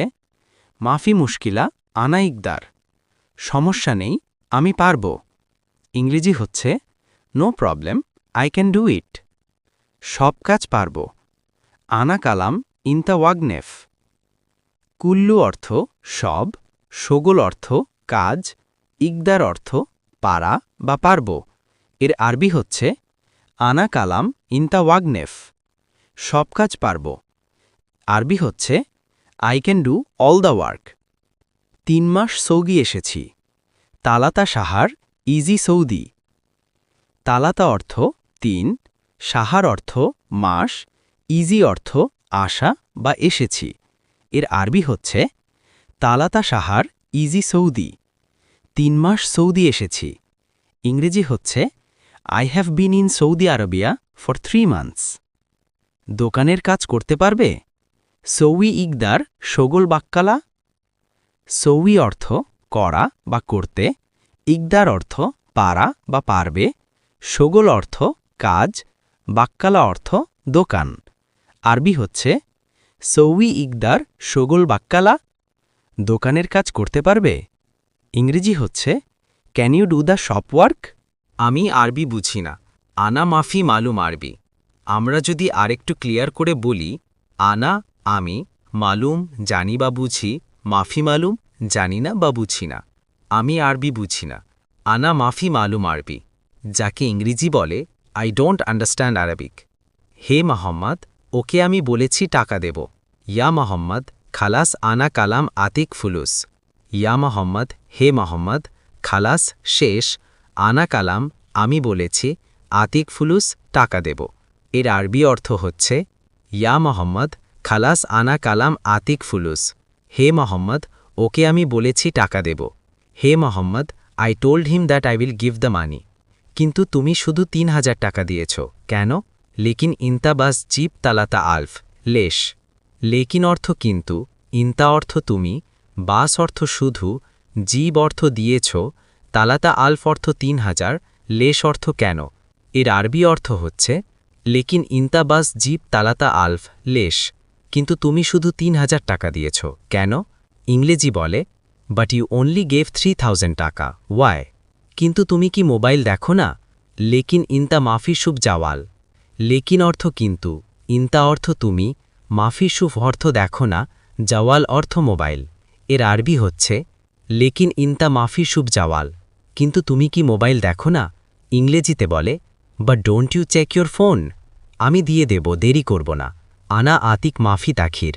মাফি মুশকিলা আনা ইকদার, সমস্যা নেই আমি পারব। ইংরেজি হচ্ছে no problem I can do it. সব কাজ পারব। আনা কালাম ইনতা ওয়াগনেফ। কুল্লু অর্থ সব, সগল অর্থ কাজ, ইকদার অর্থ পারা বা পারব। এর আরবি হচ্ছে আনা কালাম ইনতা ওয়াগনেফ, সব কাজ পারব। আরবি হচ্ছে I can do all the work. 3 মাস সৌদি এসেছি। তালাতা সাহার ইজি সৌদি। তালাতা অর্থ 3, সাহার অর্থ মাস, ইজি অর্থ আসা বা এসেছি। এর আরবি হচ্ছে তালাতা সাহার ইজি সৌদি, 3 মাস সৌদি এসেছি। ইংরেজি হচ্ছে I have been in Saudi আরবিয়া for 3 months. দোকানের কাজ করতে পারবে। সৌই ইকদার সগল বাক্কালা। সৌই অর্থ করা বা করতে, ইকদার অর্থ পারা বা পারবে, সগল অর্থ কাজ, বাক্কালা অর্থ দোকান। আরবি হচ্ছে সৌই ইকদার শোগল বাক্কালা? দোকানের কাজ করতে পারবে? ইংরেজি হচ্ছে can you do the shop work? আমি আরবি বুঝি না, আনা মাফি মালুম আরবি। আমরা যদি আরেকটু ক্লিয়ার করে বলি, আনা আমি, মালুম জানি বা বুঝি, মাফি মালুম জানি না বা বুঝি না। আমি আরবি বুঝি না, আনা মাফি মালুম আরবি, যাকে ইংরেজি বলে আই ডোন্ট আন্ডারস্ট্যান্ড আরবিক। হে মোহাম্মদ, ওকে আমি বলেছি টাকা দেব। ইয়া মোহাম্মদ, খালাস আনা কালাম আতিক ফুলুস। ইয়া মোহাম্মদ, হে মোহাম্মদ, খালাস শেষ, আনা কালাম আমি বলেছি, আতিক ফুলুস টাকা দেব। এর আরবি অর্থ হচ্ছে ইয়া মোহাম্মদ, খালাস আনা কালাম আতিক ফুলুস। হে মোহাম্মদ, ওকে আমি বলেছি টাকা দেব। Hey Mohammad, I told him that I will give the money. কিন্তু তুমি শুধু ৩,০০০ টাকা দিয়েছ কেন? লেকিন ইন্তা বাস জিপ তালাতা আলফ লেশ। লেকিন অর্থ কিন্তু, ইন্তা অর্থ তুমি, বাস অর্থ শুধু, জীব অর্থ দিয়েছ, তালাতা আলফ অর্থ ৩,০০০, লেশ অর্থ কেন। এর আরবি অর্থ হচ্ছে লেকিন ইন্তা বাস জিপ তালাতা আলফ লেশ। কিন্তু তুমি শুধু ৩,০০০ টাকা দিয়েছ কেন? ইংরেজি বলে বাট ইউ অনলি গেভ ৩,০০০ টাকা, ওয়াই? কিন্তু তুমি কি মোবাইল দেখো না? লেকিন ইন্তা মাফি শুভ জাওয়াল। লেকিন অর্থ কিন্তু, ইন্তা অর্থ তুমি, মাফি শুভ অর্থ দেখো না, জাওয়াল অর্থ মোবাইল। এর আরবি হচ্ছে লেকিন ইন্তা মাফি শুভ জাওয়াল। কিন্তু তুমি কি মোবাইল দেখো না? ইংরেজিতে বলে but don't you check your phone. আমি দিয়ে দেব, দেরি করব না। আনা আতিক মাফি তাখির।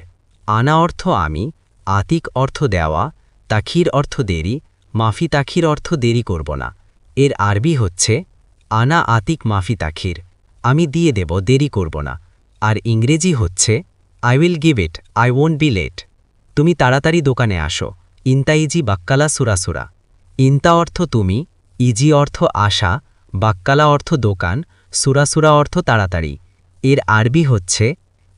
আনা অর্থ আমি, আতিক অর্থ দেওয়া, তাখির অর্থ দেরি, মাফি তাখির অর্থ দেরি করব না। এর আরবি হচ্ছে আনা আতিক মাফি তাখির, আমি দিয়ে দেব, দেরি করব না। আর ইংরেজি হচ্ছে I will give it, I won't be late. তুমি তাড়াতাড়ি দোকানে আসো। ইন্তা ইজি বাক্কালা সুরাসুরা। ইন্তা অর্থ তুমি, ইজি অর্থ আশা, বাক্কালা অর্থ দোকান, সুরাসুরা অর্থ তাড়াতাড়ি। এর আরবি হচ্ছে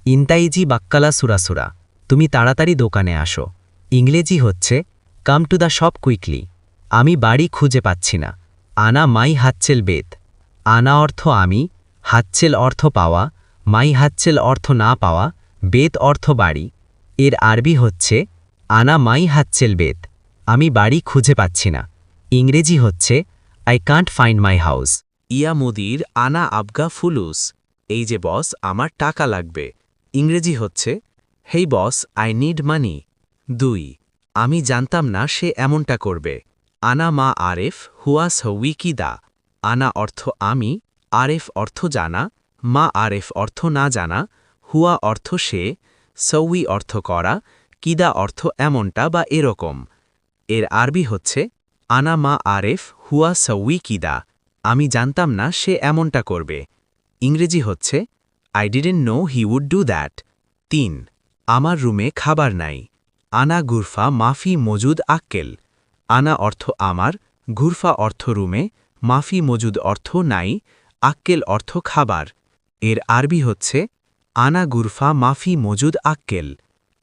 ইন্তা ইজি বাক্কালা সুরাসুরা, তুমি তাড়াতাড়ি দোকানে আসো। ইংরেজি হচ্ছে come to the shop quickly. আমি বাড়ি খুঁজে পাচ্ছি না। আনা মাই হাচ্ছেল বেত। আনা অর্থ আমি, হাচ্ছেল অর্থ পাওয়া, মাই হাচ্ছেল অর্থ না পাওয়া, বেত অর্থ বাড়ি। এর আরবি হচ্ছে আনা মাই হাচ্ছেল বেত, আমি বাড়ি খুঁজে পাচ্ছি না। ইংরেজি হচ্ছে I can't find my house. ইয়া মুদির আনা আবগা ফুলুস। এই যে বস, আমার টাকা লাগবে। ইংরেজি হচ্ছে হেই বস, আই নিড মানি। ২ আমি জানতাম না সে এমনটা করবে। আনা মা আরেফ হুয়াস উইকিদা। আনা অর্থ আমি, আরেফ অর্থ জানা, মা আরেফ অর্থ না জানা, হুয়া অর্থ সে, সৌই অর্থ করা, কিদা অর্থ এমনটা বা এরকম। এর আরবি হচ্ছে আনা মা আরেফ হুয়া সৌই কিদা। আমি জানতাম না সে এমনটা করবে। ইংরেজি হচ্ছে I didn't know he would do that. ৩ আমার রুমে খাবার নাই। আনা গুরফা মাফি মজুদ আক্কেল। আনা অর্থ আমার, গুরফা অর্থ রুমে, মাফি মজুদ অর্থ নাই, আক্কেল অর্থ খাবার। এর আরবি হচ্ছে আনা গুরফা মাফি মজুদ আক্কেল।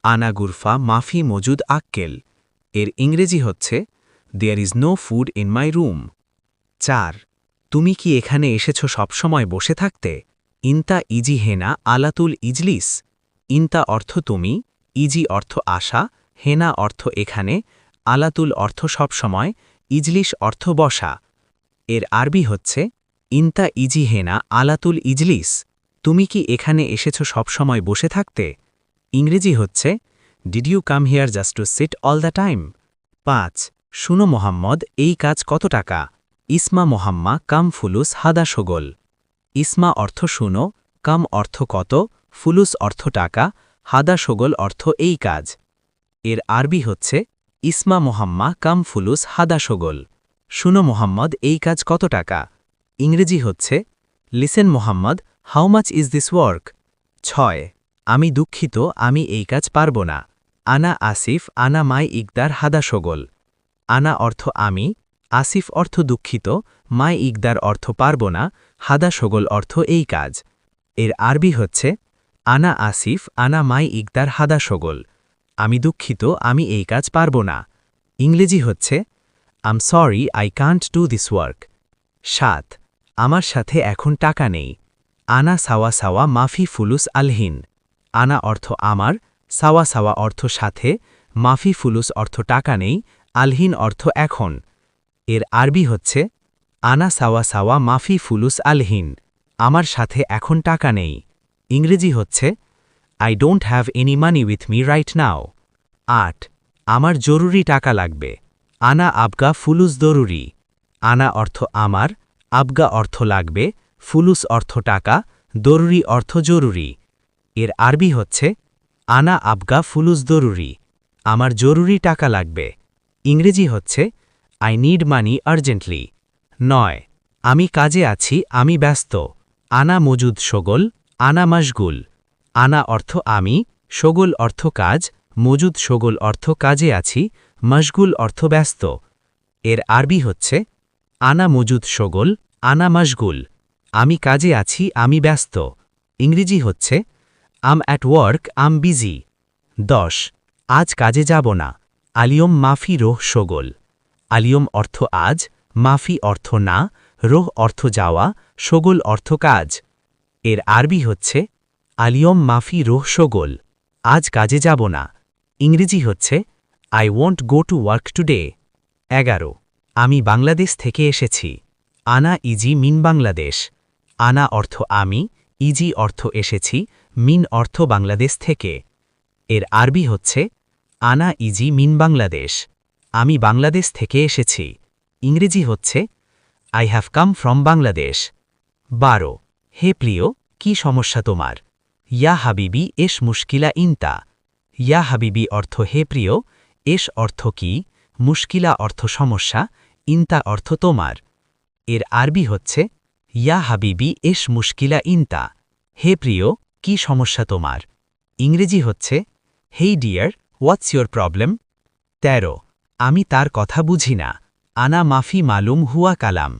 আনা গুরফা মাফি মজুদ আক্কেল। এর ইংরেজি হচ্ছে there is no food in my room. ৪ তুমি কি এখানে এসেছ সবসময় বসে থাকতে? ইন্তা ইজি হেনা আলাতুল ইজলিস। ইন্তা অর্থ তুমি, ইজি অর্থ আশা, হেনা অর্থ এখানে, আলাতুল অর্থ সবসময়, ইজলিস অর্থ বসা। এর আরবি হচ্ছে ইন্তা ইজি হেনা আলাতুল ইজলিস। তুমি কি এখানে এসেছ সবসময় বসে থাকতে? ইংরেজি হচ্ছে did you come here just to sit all the time. ৫ শুনো মোহাম্মদ, এই কাজ কত টাকা? ইসমা মোহাম্মা কাম ফুলুস হাদা শোগল। ইসমা অর্থ শুনো, কাম অর্থ কত, ফুলুস অর্থ টাকা, হাদা শোগল অর্থ এই কাজ। এর আরবি হচ্ছে ইসমা মোহাম্মা কাম ফুলুস হাদা শোগল। শুনো মোহাম্মদ, এই কাজ কত টাকা? ইংরেজি হচ্ছে listen Mohammad, how much is this work? ৬ আমি দুঃখিত, আমি এই কাজ পারব না। আনা আসিফ আনা মাই ইকদার হাদা শোগল। আনা অর্থ আমি, আসিফ অর্থ দুঃখিত, মাই ইকদার অর্থ পারব না, হাদা শোগল অর্থ এই কাজ। এর আরবি হচ্ছে আনা আসিফ আনা মাই ইকদার হাদা শোগল। আমি দুঃখিত, আমি এই কাজ পারব না। ইংরেজি হচ্ছে I'm sorry I can't do this work. ৭ আমার সাথে এখন টাকা নেই। আনা সাওয়া সাওয়া মাফি ফুলুস আলহিন। আনা অর্থ আমার, সাওয়া সাওয়া অর্থ সাথে, মাফি ফুলুস অর্থ টাকা নেই, আলহিন অর্থ এখন। এর আরবি হচ্ছে আনা সাওয়া সাওয়া মাফি ফুলুস আলহিন, আমার সাথে এখন টাকা নেই। ইংরেজি হচ্ছে I don't have any money with me right now. ৮ আমার জরুরি টাকা লাগবে, আনা আবগা ফুলুস জরুরি। আনা অর্থ আমার, আবগা অর্থ লাগবে, ফুলুস অর্থ টাকা, জরুরি অর্থ জরুরি। এর আরবি হচ্ছে আনা আবগা ফুলুস জরুরি, আমার জরুরি টাকা লাগবে। ইংরেজি হচ্ছে আই নিড মানি আর্জেন্টলি। ৯ আমি কাজে আছি, আমি ব্যস্ত, আনা মজুদ শোগল, আনা মশগুল। আনা অর্থ আমি, শোগল অর্থ কাজ, মজুদ শোগল অর্থ কাজে আছি, মশগুল অর্থ ব্যস্ত। এর আরবি হচ্ছে আনা মজুদ শোগল, আনা মশগুল, আমি কাজে আছি, আমি ব্যস্ত। ইংরেজি হচ্ছে আম অ্যাট ওয়ার্ক, আম বিজি। ১০ আজ কাজে যাব না, আলিয়ম মাফি রোহ শোগল। আলিয়ম অর্থ আজ, মাফি অর্থ না, রোহ অর্থ যাওয়া, শোগল অর্থ কাজ। এর আরবি হচ্ছে আলিয়ম মাফি রোহ শোগল, আজ কাজে যাব না। ইংরেজি হচ্ছে I won't go to work today. ১১ আমি বাংলাদেশ থেকে এসেছি, আনা ইজি মিন বাংলাদেশ। আনা অর্থ আমি, ইজি অর্থ এসেছি, মিন অর্থ বাংলাদেশ থেকে। এর আরবি হচ্ছে আনা ইজি মিন বাংলাদেশ, আমি বাংলাদেশ থেকে এসেছি। ইংরেজি হচ্ছে I have come from Bangladesh. ১২ হে প্রিয়, কি সমস্যা তোমার? ইয়া হাবিবি এস মুশকিলা ইনতা। ইয়া হাবিবি অর্থ হে প্রিয়, এস অর্থ কি, মুশকিলা অর্থ সমস্যা, ইনতা অর্থ তোমার। এর আরবি হচ্ছে ইয়া হাবিবি এস মুশকিলা ইনতা, হে প্রিয়, কি সমস্যা তোমার? ইংরেজি হচ্ছে হেই ডিয়ার, হোয়াটস ইয়োর প্রবলেম? ১৩ আমি তার কথা বুঝি না, আনা মাফি মালুম হুয়া কালাম।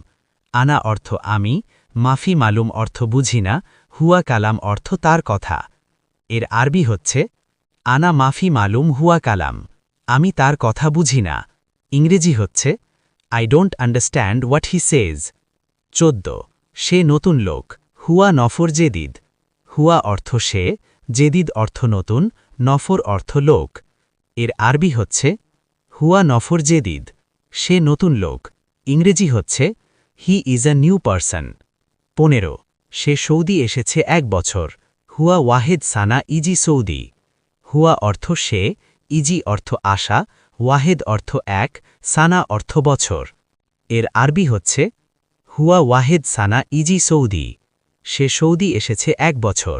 আনা অর্থ আমি, মাফি মালুম অর্থ বুঝি না, হুয়া কালাম অর্থ তার কথা। এর আরবি হচ্ছে আনা মাফি মালুম হুয়া কালাম, আমি তার কথা বুঝি না। ইংরেজি হচ্ছে I don't understand what he says. ১৪ সে নতুন লোক, হুয়া নফর জেদিদ। হুয়া অর্থ সে, জেদিদ অর্থ নতুন, নফর অর্থ লোক। এর আরবি হচ্ছে হুয়া নফর জেদিদ, সে নতুন লোক। ইংরেজি হচ্ছে হি ইজ আ নিউ পারসন। ১৫ সে সৌদি এসেছে ১ বছর, হুয়া ওয়াহেদ সানা ইজি সৌদি। হুয়া অর্থ সে, ইজি অর্থ আশা, ওয়াহেদ অর্থ ১, সানা অর্থ বছর। এর আরবি হচ্ছে হুয়া ওয়াহেদ সানা ইজি সৌদি, সে সৌদি এসেছে ১ বছর।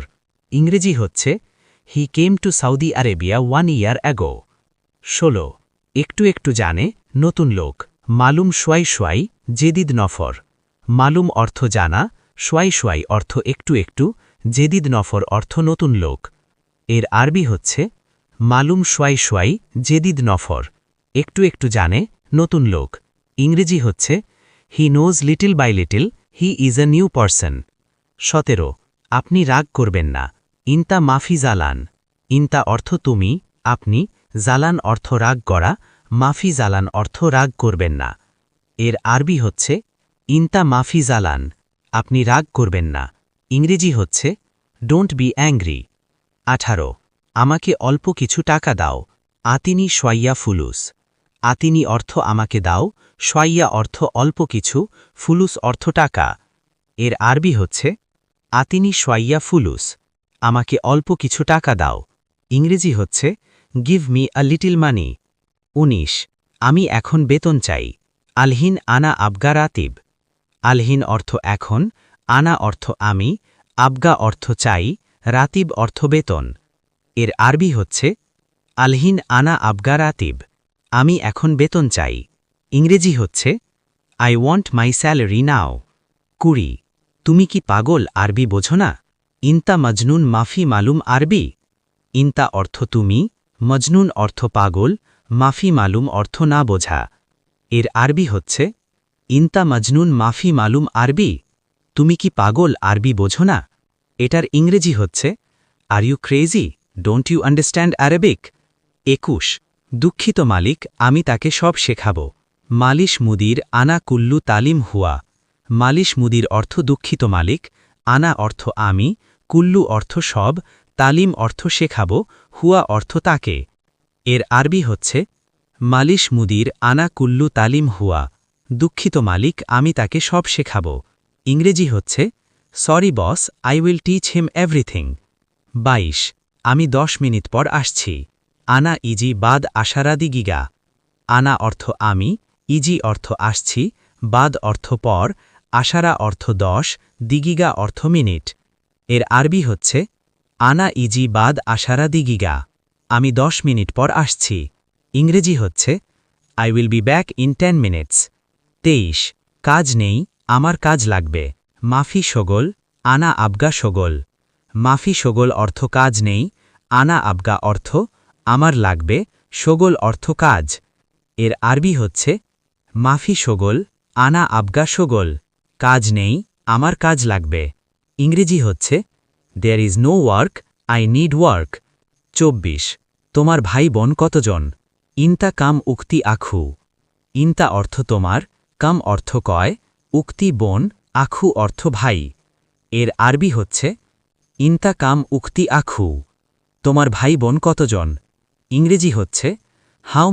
ইংরেজি হচ্ছে he came to Saudi Arabia 1 year ago. ১৬ একটু একটু জানে, নতুন লোক, মালুম সোয়াই সোয়াই, জেদিদ নফর। মালুম অর্থ জানা, সোয়াই সোয়াই অর্থ একটু একটু, জেদিদ নফর অর্থ নতুন লোক। এর আরবি হচ্ছে মালুম সোয়াই সোয়াই, জেদিদ নফর, একটু একটু জানে, নতুন লোক। ইংরেজি হচ্ছে he knows little by little, he is a new person. ১৭ আপনি রাগ করবেন না, ইনতা মাফি জালান। ইনতা অর্থ তুমি, আপনি, জালান অর্থ রাগ করা, মাফি জালান অর্থ রাগ করবেন না। এর আরবি হচ্ছে ইনতা মাফি জালান, আপনি রাগ করবেন না। ইংরেজি হচ্ছে ডোন্ট বি অ্যাংরি। ১৮ আমাকে অল্প কিছু টাকা দাও, আতিনি সোয়াইয়া ফুলুস। আতিনি অর্থ আমাকে দাও, সোয়াইয়া অর্থ অল্প কিছু, ফুলুস অর্থ টাকা। এর আরবি হচ্ছে আতিনি সোয়াইয়া ফুলুস, আমাকে অল্প কিছু টাকা দাও। ইংরেজি হচ্ছে গিভ মি আ লিটল মানি। ১৯ আমি এখন বেতন চাই, আলহিন আনা আবগা রাতিব। আলহিন অর্থ এখন, আনা অর্থ আমি, আবগা অর্থ চাই, রাতিব অর্থ বেতন। এর আরবি হচ্ছে আলহিন আনা আবগা রাতিব, আমি এখন বেতন চাই। ইংরেজি হচ্ছে I want my salary now. ২০ তুমি কি পাগল, আরবি বোঝো না? ইনতা মজনুন মাফি মালুম আরবি। ইনতা অর্থ তুমি, মজনুন অর্থ পাগল, মাফি মালুম অর্থ না বোঝা। এর আরবি হচ্ছে ইনতা মজনুন মাফি মালুম আরবি, তুমি কি পাগল, আরবি বোঝো না? এটার ইংরেজি হচ্ছে are you crazy, don't you understand Arabic. ২১ দুঃখিত মালিক, আমি তাকে সব শেখাব। মালিশ মুদির আনা কুল্লু তালিম হুয়া। মালিশ মুদির অর্থ দুঃখিত মালিক, আনা অর্থ আমি, কুল্লু অর্থ সব, তালিম অর্থ শেখাবো, হুয়া অর্থ তাকে। এর আরবি হচ্ছে মালিশ মুদির আনা কুল্লু তালিম হুয়া, দুঃখিত মালিক আমি তাকে সব শেখাবো। ইংরেজি হচ্ছে sorry boss, I will teach him everything. 22 আমি 10 মিনিট পর আসছি। আনা ইজি বাদ আশারাদি গিগা। আনা অর্থ আমি, ইজি অর্থ আসছি, বাদ অর্থ পর, আশারা অর্থ 10, দিগিগা অর্থ মিনিট। এর আরবি হচ্ছে আনা ইজি বাদ আশারা দিগিগা, আমি 10 মিনিট পর আসছি। ইংরেজি হচ্ছে I will be back in 10 minutes. 23 কাজ নেই, আমার কাজ লাগবে। মাফি শোগল, আনা আবগা শোগল। মাফি শোগল অর্থ কাজ নেই, আনা আবগা অর্থ আমার লাগবে, শোগল অর্থ কাজ। এর আরবি হচ্ছে মাফি শোগল, আনা আবগা শোগল, কাজ নেই, আমার কাজ লাগবে। ইংরেজি হচ্ছে there is no work, I need work. 24 তোমার ভাই বোন কতজন? ইনতা কাম উক্তি আখু। ইনতা অর্থ তোমার, কাম অর্থ কয়, উক্তি বোন, আখু অর্থ ভাই। এর আরবি হচ্ছে ইনতা কাম উক্তি আখু, তোমার ভাই বোন কতজন? ইংরেজি হচ্ছে হাউ